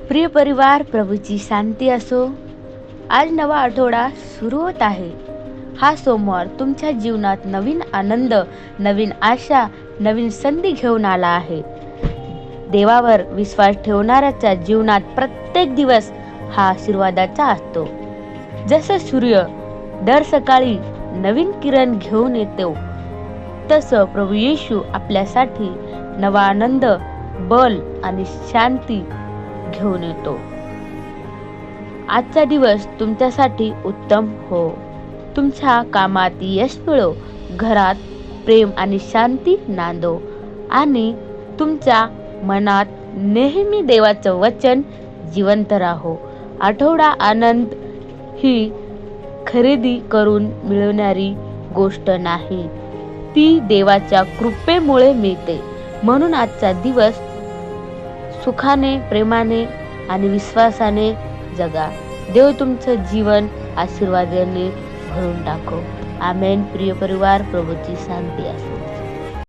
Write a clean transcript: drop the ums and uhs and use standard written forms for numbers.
प्रिय परिवार, प्रभूची शांती असो. आज नवा आठवडा सुरू होत आहे. हा सोमवार तुमच्या जीवनात नवीन आनंद, नवीन आशा, नवीन संधी घेऊन आला आहे. देवावर विश्वास ठेवणाऱ्याच्या जीवनात प्रत्येक दिवस हा आशीर्वादाचा असतो. जसं सूर्य दर सकाळी नवीन किरण घेऊन येतो, तसं प्रभू येशू आपल्यासाठी नवा आनंद, बल आणि शांती घेऊन येतो. आजचा दिवस तुमच्यासाठी उत्तम हो. तुमच्या कामात यश मिळो, घरात प्रेम आणि शांती नांदो आणि तुमच्या मनात नेहमी देवाचं वचन जिवंत राहो. आठवडा आनंद ही खरेदी करून मिळवणारी गोष्ट नाही, ती देवाच्या कृपेमुळे मिळते. म्हणून आजचा दिवस सुखाने, प्रेमाने आणि विश्वासाने जगा. देव तुमचं जीवन आशीर्वादाने भरून टाको. आमेन. प्रिय परिवार, प्रभूची शांती असो.